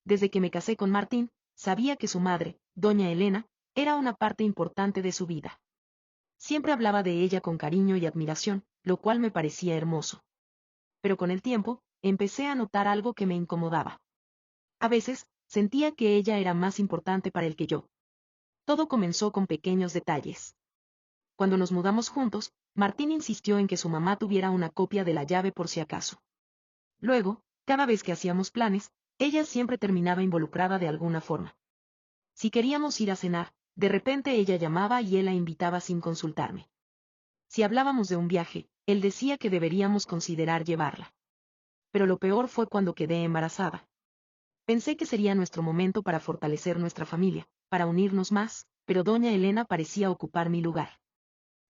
Desde que me casé con Martín, sabía que su madre, doña Elena, era una parte importante de su vida. Siempre hablaba de ella con cariño y admiración, lo cual me parecía hermoso. Pero con el tiempo, empecé a notar algo que me incomodaba. A veces, sentía que ella era más importante para él que yo. Todo comenzó con pequeños detalles. Cuando nos mudamos juntos, Martín insistió en que su mamá tuviera una copia de la llave por si acaso. Luego, cada vez que hacíamos planes, ella siempre terminaba involucrada de alguna forma. Si queríamos ir a cenar, de repente ella llamaba y él la invitaba sin consultarme. Si hablábamos de un viaje, él decía que deberíamos considerar llevarla. Pero lo peor fue cuando quedé embarazada. Pensé que sería nuestro momento para fortalecer nuestra familia, para unirnos más, pero doña Elena parecía ocupar mi lugar.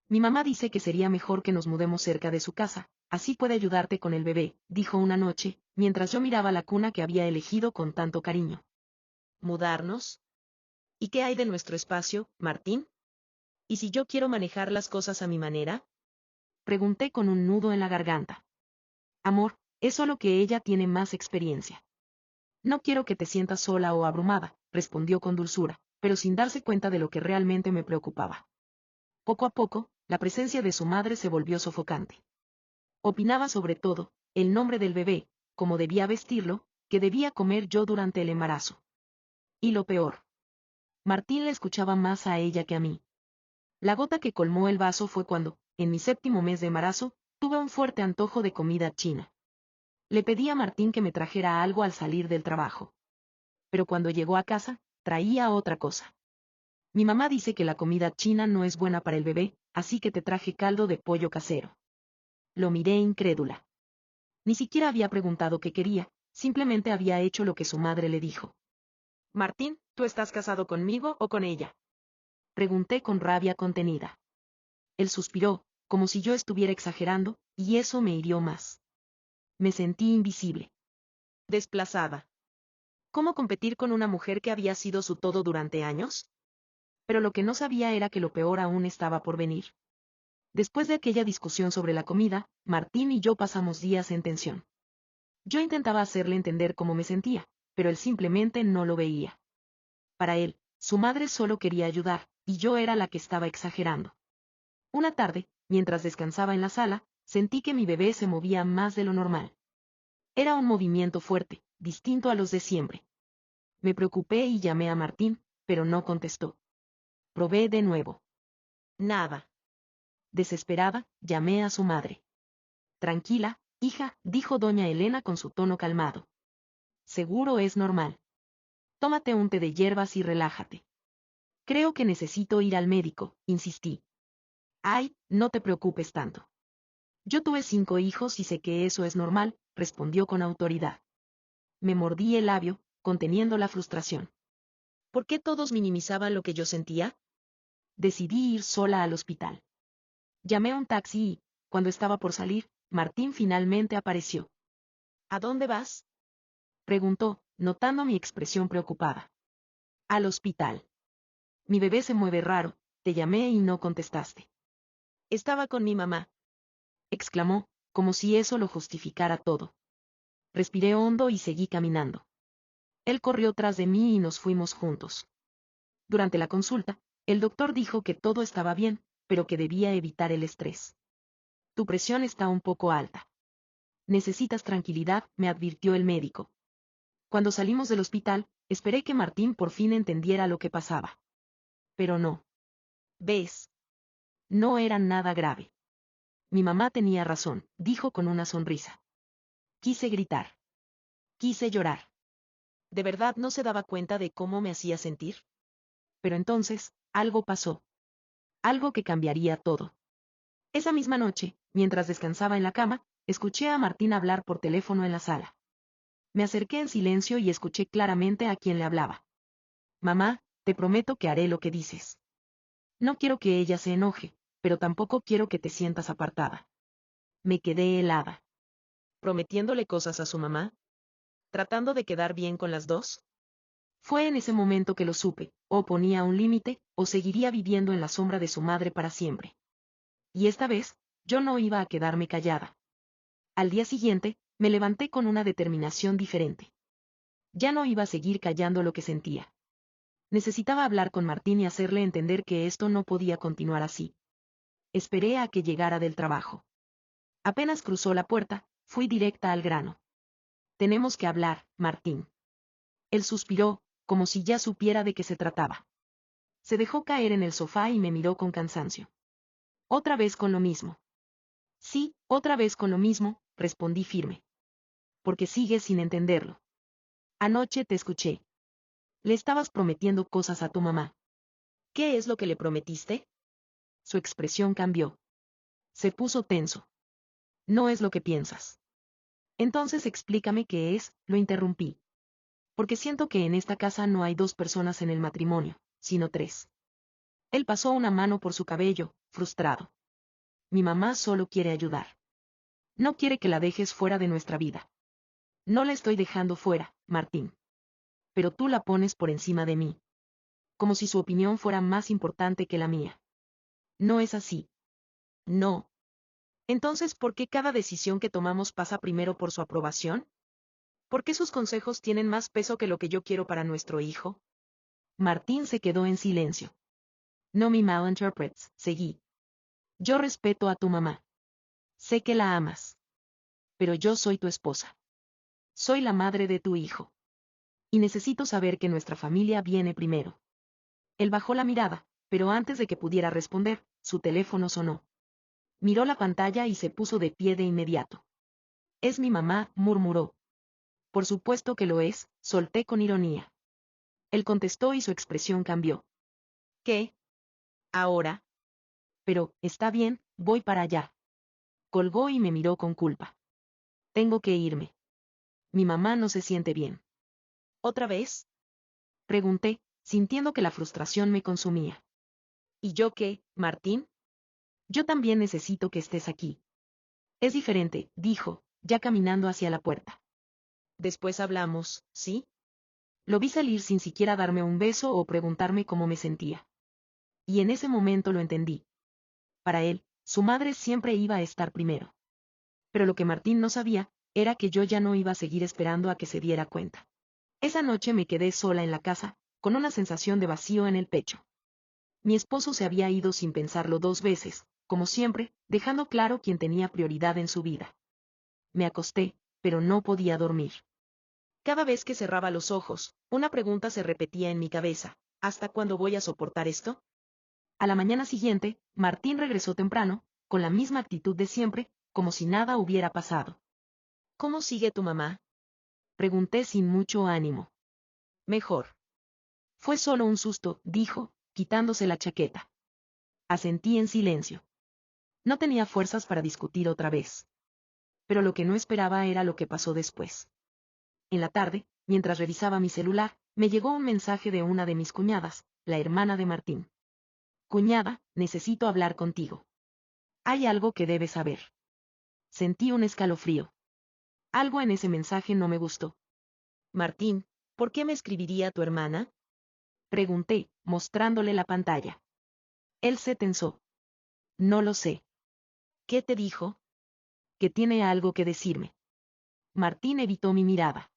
Mi mamá dice que sería mejor que nos mudemos cerca de su casa, así puede ayudarte con el bebé, dijo una noche, mientras yo miraba la cuna que había elegido con tanto cariño. ¿Mudarnos? ¿Y qué hay de nuestro espacio, Martín? ¿Y si yo quiero manejar las cosas a mi manera? Pregunté con un nudo en la garganta. Amor, es solo que ella tiene más experiencia. No quiero que te sientas sola o abrumada, respondió con dulzura, pero sin darse cuenta de lo que realmente me preocupaba. Poco a poco, la presencia de su madre se volvió sofocante. Opinaba sobre todo, el nombre del bebé, cómo debía vestirlo, qué debía comer yo durante el embarazo. Y lo peor. Martín le escuchaba más a ella que a mí. La gota que colmó el vaso fue cuando, en mi 7º mes de embarazo, tuve un fuerte antojo de comida china. Le pedí a Martín que me trajera algo al salir del trabajo. Pero cuando llegó a casa, traía otra cosa. Mi mamá dice que la comida china no es buena para el bebé, así que te traje caldo de pollo casero. Lo miré incrédula. Ni siquiera había preguntado qué quería, simplemente había hecho lo que su madre le dijo. Martín, ¿tú estás casado conmigo o con ella? Pregunté con rabia contenida. Él suspiró, como si yo estuviera exagerando, y eso me hirió más. Me sentí invisible. Desplazada. ¿Cómo competir con una mujer que había sido su todo durante años? Pero lo que no sabía era que lo peor aún estaba por venir. Después de aquella discusión sobre la comida, Martín y yo pasamos días en tensión. Yo intentaba hacerle entender cómo me sentía, pero él simplemente no lo veía. Para él, su madre solo quería ayudar, y yo era la que estaba exagerando. Una tarde, mientras descansaba en la sala, sentí que mi bebé se movía más de lo normal. Era un movimiento fuerte, distinto a los de siempre. Me preocupé y llamé a Martín, pero no contestó. Probé de nuevo. Nada. Desesperada, llamé a su madre. Tranquila, hija, dijo doña Elena con su tono calmado. Seguro es normal. Tómate un té de hierbas y relájate. Creo que necesito ir al médico, insistí. Ay, no te preocupes tanto. Yo tuve 5 hijos y sé que eso es normal, respondió con autoridad. Me mordí el labio, conteniendo la frustración. ¿Por qué todos minimizaban lo que yo sentía? Decidí ir sola al hospital. Llamé a un taxi y, cuando estaba por salir, Martín finalmente apareció. ¿A dónde vas? Preguntó, notando mi expresión preocupada. Al hospital. Mi bebé se mueve raro, te llamé y no contestaste. Estaba con mi mamá. Exclamó, como si eso lo justificara todo. Respiré hondo y seguí caminando. Él corrió tras de mí y nos fuimos juntos. Durante la consulta, el doctor dijo que todo estaba bien, pero que debía evitar el estrés. Tu presión está un poco alta. Necesitas tranquilidad, me advirtió el médico. Cuando salimos del hospital, esperé que Martín por fin entendiera lo que pasaba. Pero no. ¿Ves? No era nada grave. Mi mamá tenía razón, dijo con una sonrisa. Quise gritar. Quise llorar. ¿De verdad no se daba cuenta de cómo me hacía sentir? Pero entonces, algo pasó. Algo que cambiaría todo. Esa misma noche, mientras descansaba en la cama, escuché a Martín hablar por teléfono en la sala. Me acerqué en silencio y escuché claramente a quién le hablaba. Mamá, te prometo que haré lo que dices. No quiero que ella se enoje, pero tampoco quiero que te sientas apartada. Me quedé helada. ¿Prometiéndole cosas a su mamá? ¿Tratando de quedar bien con las dos? Fue en ese momento que lo supe, o ponía un límite, o seguiría viviendo en la sombra de su madre para siempre. Y esta vez, yo no iba a quedarme callada. Al día siguiente, me levanté con una determinación diferente. Ya no iba a seguir callando lo que sentía. Necesitaba hablar con Martín y hacerle entender que esto no podía continuar así. Esperé a que llegara del trabajo. Apenas cruzó la puerta, fui directa al grano. Tenemos que hablar, Martín. Él suspiró, como si ya supiera de qué se trataba. Se dejó caer en el sofá y me miró con cansancio. Otra vez con lo mismo. Sí, otra vez con lo mismo, respondí firme. Porque sigues sin entenderlo. Anoche te escuché. Le estabas prometiendo cosas a tu mamá. ¿Qué es lo que le prometiste? Su expresión cambió. Se puso tenso. No es lo que piensas. Entonces explícame qué es, lo interrumpí. Porque siento que en esta casa no hay dos personas en el matrimonio, sino tres. Él pasó una mano por su cabello, frustrado. Mi mamá solo quiere ayudar. No quiere que la dejes fuera de nuestra vida. No la estoy dejando fuera, Martín. Pero tú la pones por encima de mí. Como si su opinión fuera más importante que la mía. No es así. No. Entonces, ¿por qué cada decisión que tomamos pasa primero por su aprobación? ¿Por qué sus consejos tienen más peso que lo que yo quiero para nuestro hijo? Martín se quedó en silencio. No me malinterprets, seguí. Yo respeto a tu mamá. Sé que la amas. Pero yo soy tu esposa. Soy la madre de tu hijo. Y necesito saber que nuestra familia viene primero. Él bajó la mirada, pero antes de que pudiera responder, su teléfono sonó. Miró la pantalla y se puso de pie de inmediato. Es mi mamá, murmuró. Por supuesto que lo es, solté con ironía. Él contestó y su expresión cambió. ¿Qué? ¿Ahora? Pero, está bien, voy para allá. Colgó y me miró con culpa. Tengo que irme. Mi mamá no se siente bien. ¿Otra vez? Pregunté, sintiendo que la frustración me consumía. ¿Y yo qué, Martín? Yo también necesito que estés aquí. Es diferente, dijo, ya caminando hacia la puerta. Después hablamos, ¿sí? Lo vi salir sin siquiera darme un beso o preguntarme cómo me sentía. Y en ese momento lo entendí. Para él, su madre siempre iba a estar primero. Pero lo que Martín no sabía, era que yo ya no iba a seguir esperando a que se diera cuenta. Esa noche me quedé sola en la casa, con una sensación de vacío en el pecho. Mi esposo se había ido sin pensarlo 2 veces, como siempre, dejando claro quién tenía prioridad en su vida. Me acosté, pero no podía dormir. Cada vez que cerraba los ojos, una pregunta se repetía en mi cabeza: ¿hasta cuándo voy a soportar esto? A la mañana siguiente, Martín regresó temprano, con la misma actitud de siempre, como si nada hubiera pasado. ¿Cómo sigue tu mamá? Pregunté sin mucho ánimo. Mejor. Fue solo un susto, dijo, quitándose la chaqueta. Asentí en silencio. No tenía fuerzas para discutir otra vez. Pero lo que no esperaba era lo que pasó después. En la tarde, mientras revisaba mi celular, me llegó un mensaje de una de mis cuñadas, la hermana de Martín. Cuñada, necesito hablar contigo. Hay algo que debes saber. Sentí un escalofrío. Algo en ese mensaje no me gustó. Martín, ¿por qué me escribiría tu hermana? Pregunté, mostrándole la pantalla. Él se tensó. No lo sé. ¿Qué te dijo? Que tiene algo que decirme. Martín evitó mi mirada.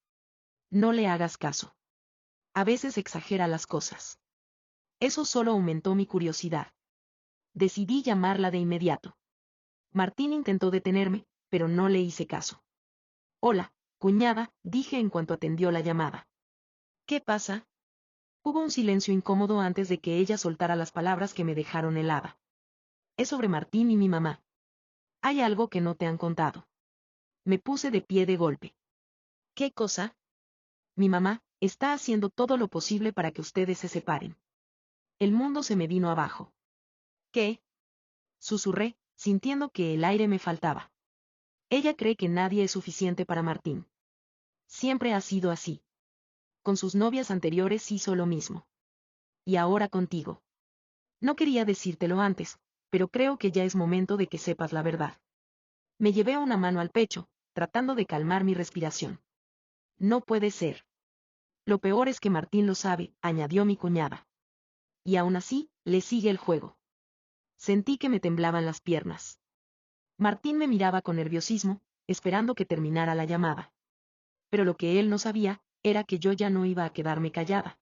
No le hagas caso. A veces exagera las cosas. Eso solo aumentó mi curiosidad. Decidí llamarla de inmediato. Martín intentó detenerme, pero no le hice caso. Hola, cuñada, dije en cuanto atendió la llamada. ¿Qué pasa? Hubo un silencio incómodo antes de que ella soltara las palabras que me dejaron helada. Es sobre Martín y mi mamá. Hay algo que no te han contado. Me puse de pie de golpe. ¿Qué cosa? Mi mamá está haciendo todo lo posible para que ustedes se separen. El mundo se me vino abajo. ¿Qué? Susurré, sintiendo que el aire me faltaba. Ella cree que nadie es suficiente para Martín. Siempre ha sido así. Con sus novias anteriores hizo lo mismo. Y ahora contigo. No quería decírtelo antes, pero creo que ya es momento de que sepas la verdad. Me llevé una mano al pecho, tratando de calmar mi respiración. No puede ser. Lo peor es que Martín lo sabe, añadió mi cuñada. Y aún así, le sigue el juego. Sentí que me temblaban las piernas. Martín me miraba con nerviosismo, esperando que terminara la llamada. Pero lo que él no sabía, era que yo ya no iba a quedarme callada.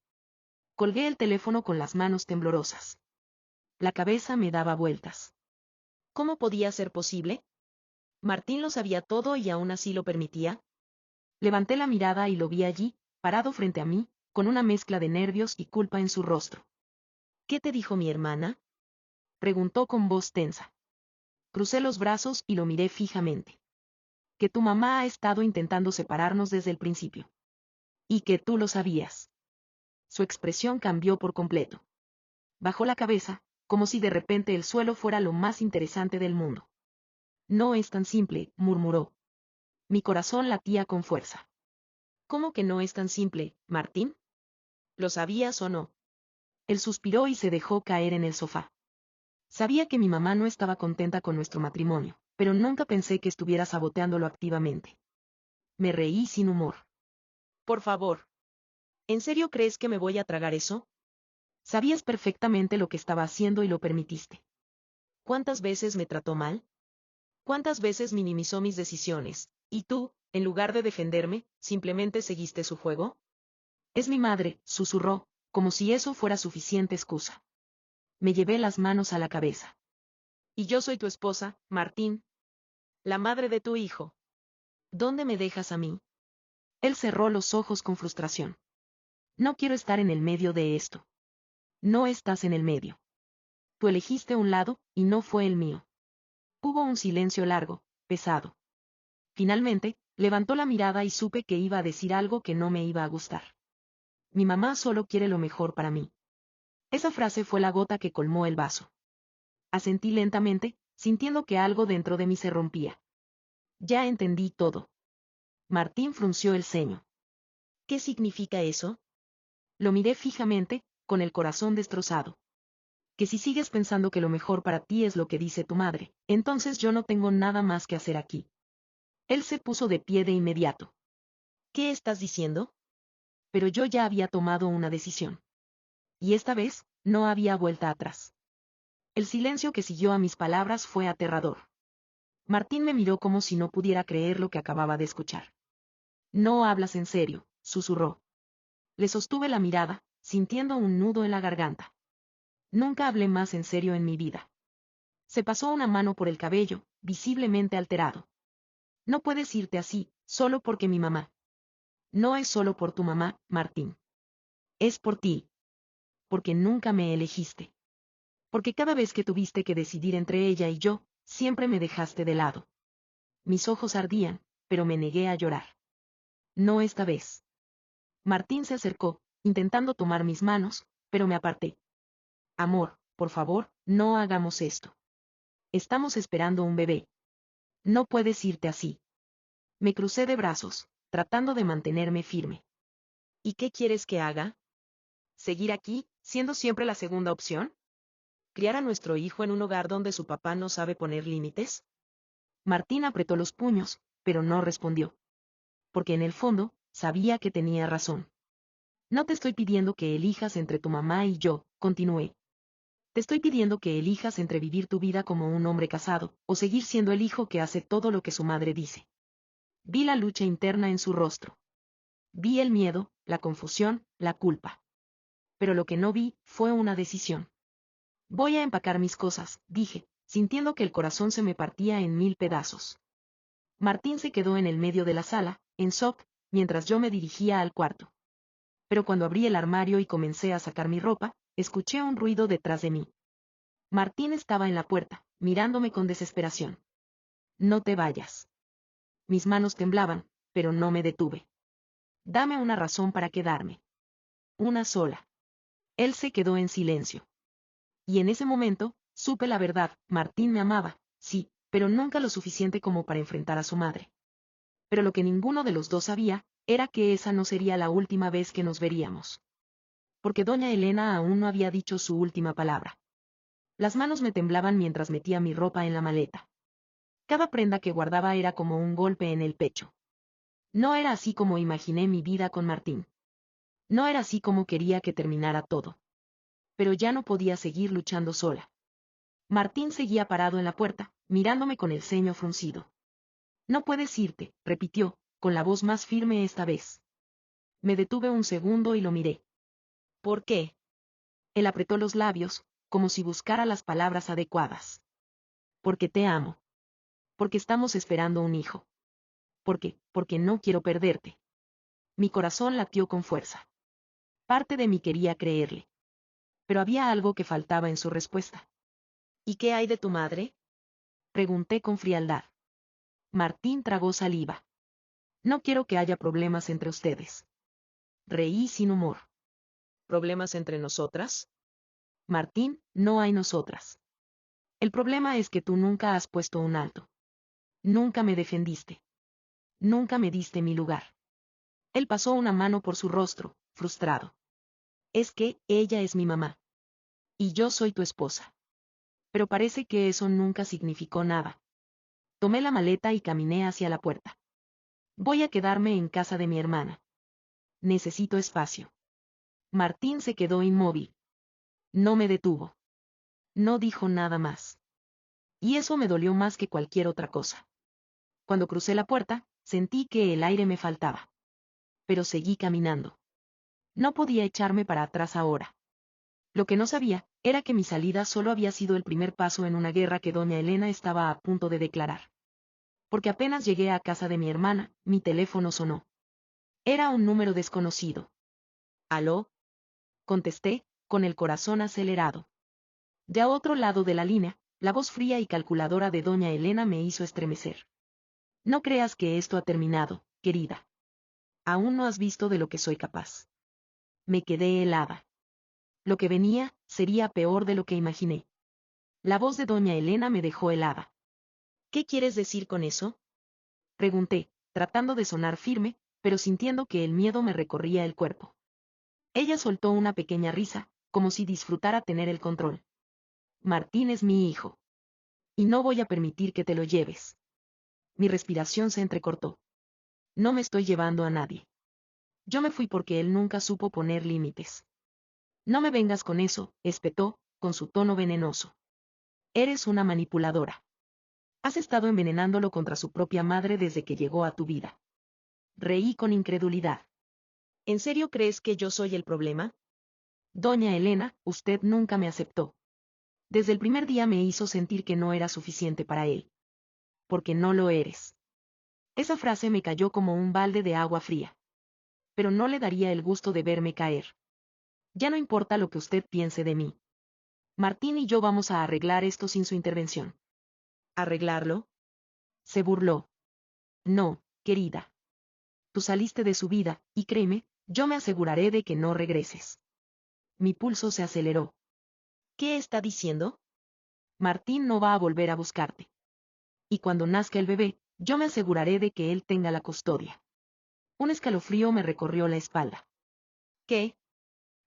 Colgué el teléfono con las manos temblorosas. La cabeza me daba vueltas. ¿Cómo podía ser posible? Martín lo sabía todo y aún así lo permitía. Levanté la mirada y lo vi allí, parado frente a mí, con una mezcla de nervios y culpa en su rostro. ¿Qué te dijo mi hermana? Preguntó con voz tensa. Crucé los brazos y lo miré fijamente. Que tu mamá ha estado intentando separarnos desde el principio. Y que tú lo sabías. Su expresión cambió por completo. Bajó la cabeza, como si de repente el suelo fuera lo más interesante del mundo. No es tan simple, murmuró. Mi corazón latía con fuerza. ¿Cómo que no es tan simple, Martín? ¿Lo sabías o no? Él suspiró y se dejó caer en el sofá. Sabía que mi mamá no estaba contenta con nuestro matrimonio, pero nunca pensé que estuviera saboteándolo activamente. Me reí sin humor. Por favor. ¿En serio crees que me voy a tragar eso? Sabías perfectamente lo que estaba haciendo y lo permitiste. ¿Cuántas veces me trató mal? ¿Cuántas veces minimizó mis decisiones? ¿Y tú, en lugar de defenderme, simplemente seguiste su juego? Es mi madre, susurró, como si eso fuera suficiente excusa. Me llevé las manos a la cabeza. Y yo soy tu esposa, Martín. La madre de tu hijo. ¿Dónde me dejas a mí? Él cerró los ojos con frustración. No quiero estar en el medio de esto. No estás en el medio. Tú elegiste un lado, y no fue el mío. Hubo un silencio largo, pesado. Finalmente, levantó la mirada y supe que iba a decir algo que no me iba a gustar. Mi mamá solo quiere lo mejor para mí. Esa frase fue la gota que colmó el vaso. Asentí lentamente, sintiendo que algo dentro de mí se rompía. Ya entendí todo. Martín frunció el ceño. ¿Qué significa eso? Lo miré fijamente, con el corazón destrozado. Que si sigues pensando que lo mejor para ti es lo que dice tu madre, entonces yo no tengo nada más que hacer aquí. Él se puso de pie de inmediato. ¿Qué estás diciendo? Pero yo ya había tomado una decisión. Y esta vez, no había vuelta atrás. El silencio que siguió a mis palabras fue aterrador. Martín me miró como si no pudiera creer lo que acababa de escuchar. No hablas en serio, susurró. Le sostuve la mirada, sintiendo un nudo en la garganta. Nunca hablé más en serio en mi vida. Se pasó una mano por el cabello, visiblemente alterado. No puedes irte así, solo porque mi mamá. No es solo por tu mamá, Martín. Es por ti. Porque nunca me elegiste. Porque cada vez que tuviste que decidir entre ella y yo, siempre me dejaste de lado. Mis ojos ardían, pero me negué a llorar. No esta vez. Martín se acercó, intentando tomar mis manos, pero me aparté. Amor, por favor, no hagamos esto. Estamos esperando un bebé. No puedes irte así. Me crucé de brazos, tratando de mantenerme firme. ¿Y qué quieres que haga? ¿Seguir aquí, siendo siempre la segunda opción? ¿Criar a nuestro hijo en un hogar donde su papá no sabe poner límites? Martín apretó los puños, pero no respondió. Porque en el fondo, sabía que tenía razón. No te estoy pidiendo que elijas entre tu mamá y yo, continué. Te estoy pidiendo que elijas entre vivir tu vida como un hombre casado, o seguir siendo el hijo que hace todo lo que su madre dice. Vi la lucha interna en su rostro. Vi el miedo, la confusión, la culpa. Pero lo que no vi, fue una decisión. Voy a empacar mis cosas, dije, sintiendo que el corazón se me partía en 1000 pedazos. Martín se quedó en el medio de la sala, en shock, mientras yo me dirigía al cuarto. Pero cuando abrí el armario y comencé a sacar mi ropa, escuché un ruido detrás de mí. Martín estaba en la puerta, mirándome con desesperación. No te vayas. Mis manos temblaban, pero no me detuve. Dame una razón para quedarme. Una sola. Él se quedó en silencio. Y en ese momento, supe la verdad, Martín me amaba, sí, pero nunca lo suficiente como para enfrentar a su madre. Pero lo que ninguno de los dos sabía, era que esa no sería la última vez que nos veríamos. Porque doña Elena aún no había dicho su última palabra. Las manos me temblaban mientras metía mi ropa en la maleta. Cada prenda que guardaba era como un golpe en el pecho. No era así como imaginé mi vida con Martín. No era así como quería que terminara todo. Pero ya no podía seguir luchando sola. Martín seguía parado en la puerta, mirándome con el ceño fruncido. No puedes irte, repitió, con la voz más firme esta vez. Me detuve un segundo y lo miré. ¿Por qué? Él apretó los labios, como si buscara las palabras adecuadas. Porque te amo. Porque estamos esperando un hijo. Porque no quiero perderte. Mi corazón latió con fuerza. Parte de mí quería creerle. Pero había algo que faltaba en su respuesta. ¿Y qué hay de tu madre? Pregunté con frialdad. Martín tragó saliva. No quiero que haya problemas entre ustedes. Reí sin humor. ¿Problemas entre nosotras? Martín, no hay nosotras. El problema es que tú nunca has puesto un alto. Nunca me defendiste. Nunca me diste mi lugar. Él pasó una mano por su rostro, frustrado. Es que, ella es mi mamá. Y yo soy tu esposa. Pero parece que eso nunca significó nada. Tomé la maleta y caminé hacia la puerta. Voy a quedarme en casa de mi hermana. Necesito espacio. Martín se quedó inmóvil. No me detuvo. No dijo nada más. Y eso me dolió más que cualquier otra cosa. Cuando crucé la puerta, sentí que el aire me faltaba. Pero seguí caminando. No podía echarme para atrás ahora. Lo que no sabía, era que mi salida solo había sido el primer paso en una guerra que doña Elena estaba a punto de declarar. Porque apenas llegué a casa de mi hermana, mi teléfono sonó. Era un número desconocido. ¿Aló? Contesté, con el corazón acelerado. De a otro lado de la línea, la voz fría y calculadora de doña Elena me hizo estremecer. No creas que esto ha terminado, querida. Aún no has visto de lo que soy capaz. Me quedé helada. Lo que venía, sería peor de lo que imaginé. La voz de doña Elena me dejó helada. ¿Qué quieres decir con eso? Pregunté, tratando de sonar firme, pero sintiendo que el miedo me recorría el cuerpo. Ella soltó una pequeña risa, como si disfrutara tener el control. Martín es mi hijo. Y no voy a permitir que te lo lleves. Mi respiración se entrecortó. No me estoy llevando a nadie. Yo me fui porque él nunca supo poner límites. No me vengas con eso, espetó, con su tono venenoso. Eres una manipuladora. Has estado envenenándolo contra su propia madre desde que llegó a tu vida. Reí con incredulidad. ¿En serio crees que yo soy el problema? Doña Elena, usted nunca me aceptó. Desde el primer día me hizo sentir que no era suficiente para él. Porque no lo eres. Esa frase me cayó como un balde de agua fría. Pero no le daría el gusto de verme caer. Ya no importa lo que usted piense de mí. Martín y yo vamos a arreglar esto sin su intervención. ¿Arreglarlo? Se burló. No, querida. Tú saliste de su vida, y créeme, yo me aseguraré de que no regreses. Mi pulso se aceleró. ¿Qué está diciendo? Martín no va a volver a buscarte. Y cuando nazca el bebé, yo me aseguraré de que él tenga la custodia. Un escalofrío me recorrió la espalda. ¿Qué?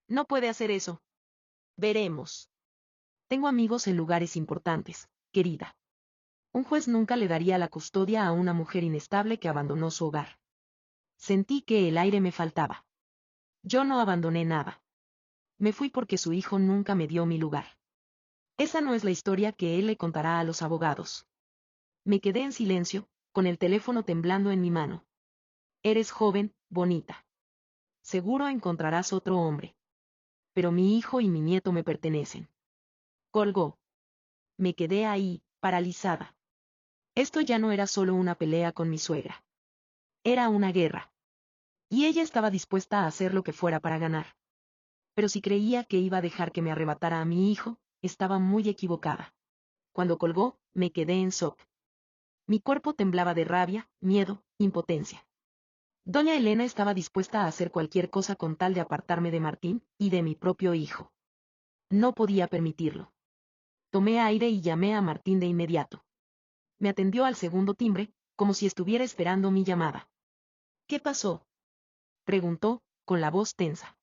No puede hacer eso. Veremos. Tengo amigos en lugares importantes, querida. Un juez nunca le daría la custodia a una mujer inestable que abandonó su hogar. Sentí que el aire me faltaba. Yo no abandoné nada. Me fui porque su hijo nunca me dio mi lugar. Esa no es la historia que él le contará a los abogados. Me quedé en silencio, con el teléfono temblando en mi mano. Eres joven, bonita. Seguro encontrarás otro hombre. Pero mi hijo y mi nieto me pertenecen. Colgó. Me quedé ahí, paralizada. Esto ya no era solo una pelea con mi suegra. Era una guerra. Y ella estaba dispuesta a hacer lo que fuera para ganar. Pero si creía que iba a dejar que me arrebatara a mi hijo, estaba muy equivocada. Cuando colgó, me quedé en shock. Mi cuerpo temblaba de rabia, miedo, impotencia. Doña Elena estaba dispuesta a hacer cualquier cosa con tal de apartarme de Martín, y de mi propio hijo. No podía permitirlo. Tomé aire y llamé a Martín de inmediato. Me atendió al segundo timbre, como si estuviera esperando mi llamada. ¿Qué pasó? Preguntó, con la voz tensa.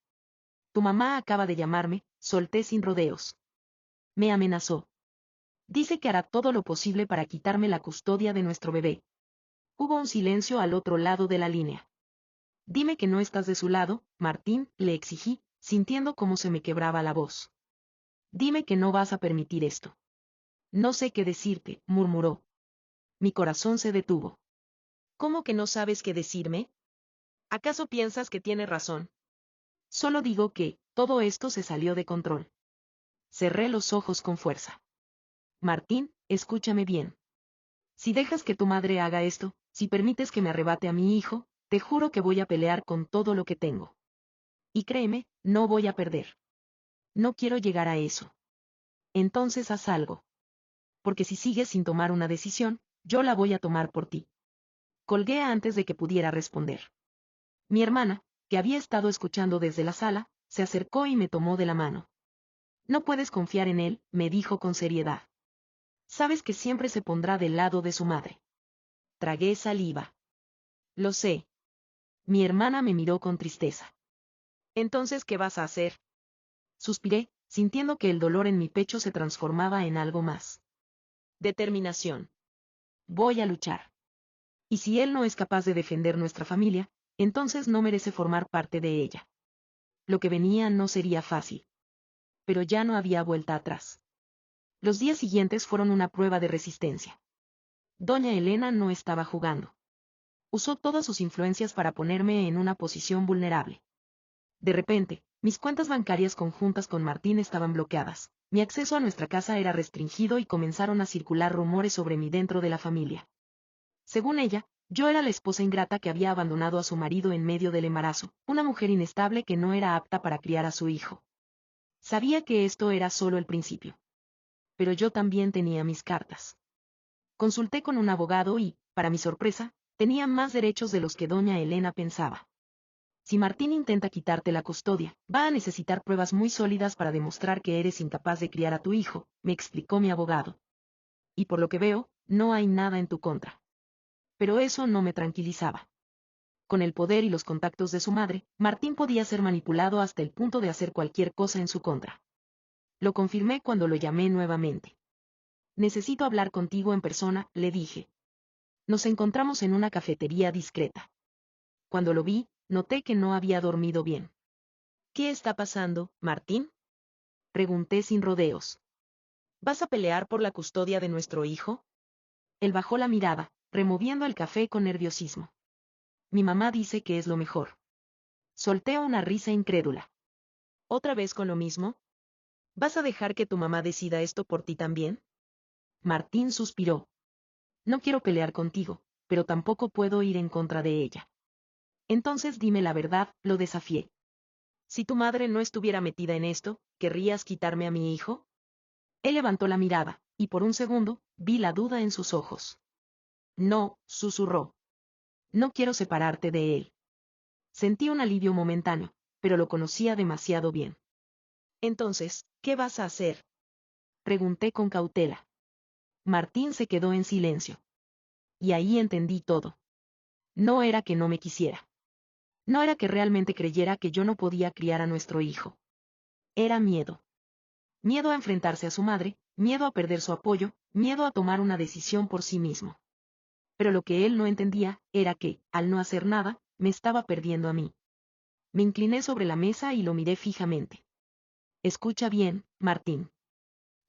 Tu mamá acaba de llamarme, solté sin rodeos. Me amenazó. Dice que hará todo lo posible para quitarme la custodia de nuestro bebé. Hubo un silencio al otro lado de la línea. Dime que no estás de su lado, Martín, le exigí, sintiendo cómo se me quebraba la voz. Dime que no vas a permitir esto. No sé qué decirte, murmuró. Mi corazón se detuvo. ¿Cómo que no sabes qué decirme? ¿Acaso piensas que tiene razón? Solo digo que, todo esto se salió de control. Cerré los ojos con fuerza. Martín, escúchame bien. Si dejas que tu madre haga esto, si permites que me arrebate a mi hijo, te juro que voy a pelear con todo lo que tengo. Y créeme, no voy a perder. No quiero llegar a eso. Entonces haz algo. Porque si sigues sin tomar una decisión, yo la voy a tomar por ti. Colgué antes de que pudiera responder. Mi hermana, que había estado escuchando desde la sala, se acercó y me tomó de la mano. No puedes confiar en él, me dijo con seriedad. Sabes que siempre se pondrá del lado de su madre. Tragué saliva. Lo sé. Mi hermana me miró con tristeza. Entonces, ¿qué vas a hacer? Suspiré, sintiendo que el dolor en mi pecho se transformaba en algo más. Determinación. Voy a luchar. Y si él no es capaz de defender nuestra familia, entonces no merece formar parte de ella. Lo que venía no sería fácil. Pero ya no había vuelta atrás. Los días siguientes fueron una prueba de resistencia. Doña Elena no estaba jugando. Usó todas sus influencias para ponerme en una posición vulnerable. De repente, mis cuentas bancarias conjuntas con Martín estaban bloqueadas, mi acceso a nuestra casa era restringido y comenzaron a circular rumores sobre mí dentro de la familia. Según ella, yo era la esposa ingrata que había abandonado a su marido en medio del embarazo, una mujer inestable que no era apta para criar a su hijo. Sabía que esto era solo el principio. Pero yo también tenía mis cartas. Consulté con un abogado y, para mi sorpresa, tenía más derechos de los que doña Elena pensaba. Si Martín intenta quitarte la custodia, va a necesitar pruebas muy sólidas para demostrar que eres incapaz de criar a tu hijo, me explicó mi abogado. Y por lo que veo, no hay nada en tu contra. Pero eso no me tranquilizaba. Con el poder y los contactos de su madre, Martín podía ser manipulado hasta el punto de hacer cualquier cosa en su contra. Lo confirmé cuando lo llamé nuevamente. Necesito hablar contigo en persona, le dije. Nos encontramos en una cafetería discreta. Cuando lo vi, noté que no había dormido bien. ¿Qué está pasando, Martín? Pregunté sin rodeos. ¿Vas a pelear por la custodia de nuestro hijo? Él bajó la mirada, removiendo el café con nerviosismo. Mi mamá dice que es lo mejor. Solté una risa incrédula. ¿Otra vez con lo mismo? ¿Vas a dejar que tu mamá decida esto por ti también? Martín suspiró. No quiero pelear contigo, pero tampoco puedo ir en contra de ella. Entonces dime la verdad, lo desafié. Si tu madre no estuviera metida en esto, ¿querrías quitarme a mi hijo? Él levantó la mirada, y por un segundo, vi la duda en sus ojos. No, susurró. No quiero separarte de él. Sentí un alivio momentáneo, pero lo conocía demasiado bien. Entonces, ¿qué vas a hacer? Pregunté con cautela. Martín se quedó en silencio. Y ahí entendí todo. No era que no me quisiera. No era que realmente creyera que yo no podía criar a nuestro hijo. Era miedo. Miedo a enfrentarse a su madre, miedo a perder su apoyo, miedo a tomar una decisión por sí mismo. Pero lo que él no entendía, era que, al no hacer nada, me estaba perdiendo a mí. Me incliné sobre la mesa y lo miré fijamente. Escucha bien, Martín.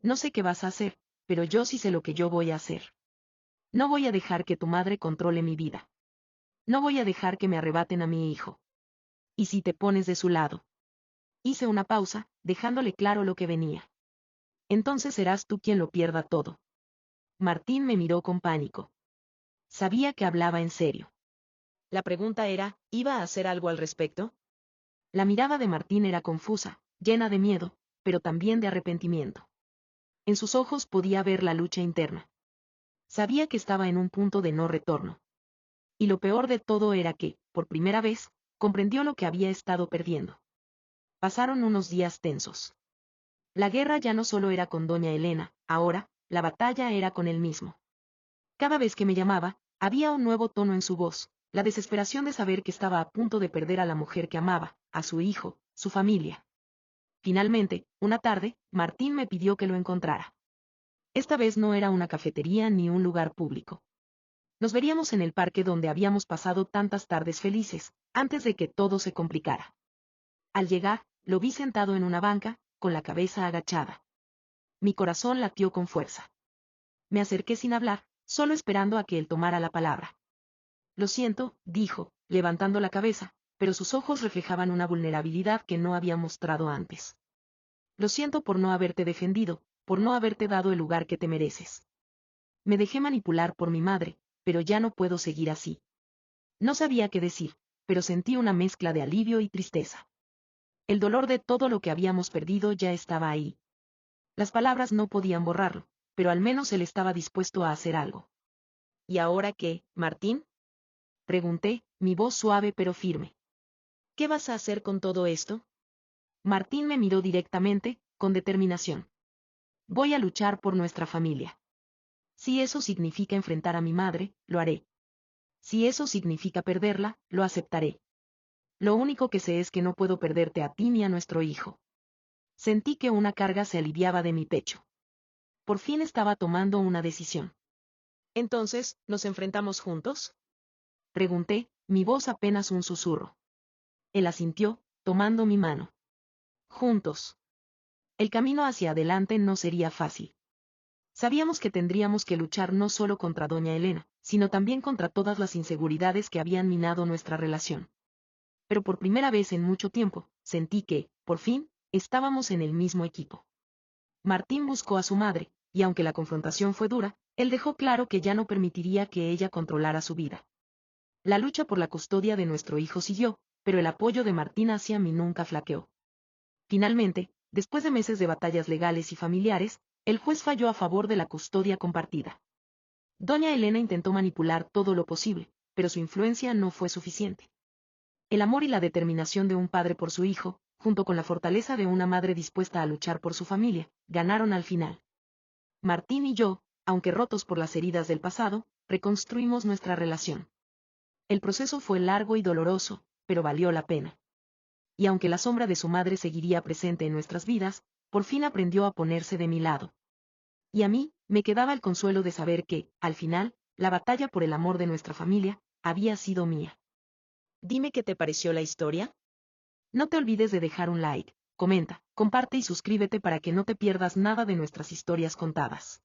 No sé qué vas a hacer, pero yo sí sé lo que yo voy a hacer. No voy a dejar que tu madre controle mi vida. No voy a dejar que me arrebaten a mi hijo. ¿Y si te pones de su lado? Hice una pausa, dejándole claro lo que venía. Entonces serás tú quien lo pierda todo. Martín me miró con pánico. Sabía que hablaba en serio. La pregunta era, ¿iba a hacer algo al respecto? La mirada de Martín era confusa, llena de miedo, pero también de arrepentimiento. En sus ojos podía ver la lucha interna. Sabía que estaba en un punto de no retorno. Y lo peor de todo era que, por primera vez, comprendió lo que había estado perdiendo. Pasaron unos días tensos. La guerra ya no solo era con doña Elena, ahora, la batalla era con él mismo. Cada vez que me llamaba, había un nuevo tono en su voz, la desesperación de saber que estaba a punto de perder a la mujer que amaba, a su hijo, su familia. Finalmente, una tarde, Martín me pidió que lo encontrara. Esta vez no era una cafetería ni un lugar público. Nos veríamos en el parque donde habíamos pasado tantas tardes felices, antes de que todo se complicara. Al llegar, lo vi sentado en una banca, con la cabeza agachada. Mi corazón latió con fuerza. Me acerqué sin hablar, solo esperando a que él tomara la palabra. Lo siento, dijo, levantando la cabeza, pero sus ojos reflejaban una vulnerabilidad que no había mostrado antes. Lo siento por no haberte defendido, por no haberte dado el lugar que te mereces. Me dejé manipular por mi madre, pero ya no puedo seguir así. No sabía qué decir, pero sentí una mezcla de alivio y tristeza. El dolor de todo lo que habíamos perdido ya estaba ahí. Las palabras no podían borrarlo, pero al menos él estaba dispuesto a hacer algo. ¿Y ahora qué, Martín? Pregunté, mi voz suave pero firme. ¿Qué vas a hacer con todo esto? Martín me miró directamente, con determinación. Voy a luchar por nuestra familia. Si eso significa enfrentar a mi madre, lo haré. Si eso significa perderla, lo aceptaré. Lo único que sé es que no puedo perderte a ti ni a nuestro hijo. Sentí que una carga se aliviaba de mi pecho. Por fin estaba tomando una decisión. Entonces, ¿nos enfrentamos juntos? Pregunté, mi voz apenas un susurro. Él asintió, tomando mi mano. Juntos. El camino hacia adelante no sería fácil. Sabíamos que tendríamos que luchar no solo contra doña Elena, sino también contra todas las inseguridades que habían minado nuestra relación. Pero por primera vez en mucho tiempo, sentí que, por fin, estábamos en el mismo equipo. Martín buscó a su madre, y aunque la confrontación fue dura, él dejó claro que ya no permitiría que ella controlara su vida. La lucha por la custodia de nuestro hijo siguió, pero el apoyo de Martín hacia mí nunca flaqueó. Finalmente, después de meses de batallas legales y familiares, el juez falló a favor de la custodia compartida. Doña Elena intentó manipular todo lo posible, pero su influencia no fue suficiente. El amor y la determinación de un padre por su hijo, junto con la fortaleza de una madre dispuesta a luchar por su familia, ganaron al final. Martín y yo, aunque rotos por las heridas del pasado, reconstruimos nuestra relación. El proceso fue largo y doloroso, pero valió la pena. Y aunque la sombra de su madre seguiría presente en nuestras vidas, por fin aprendió a ponerse de mi lado. Y a mí, me quedaba el consuelo de saber que, al final, la batalla por el amor de nuestra familia, había sido mía. Dime qué te pareció la historia. No te olvides de dejar un like, comenta, comparte y suscríbete para que no te pierdas nada de nuestras historias contadas.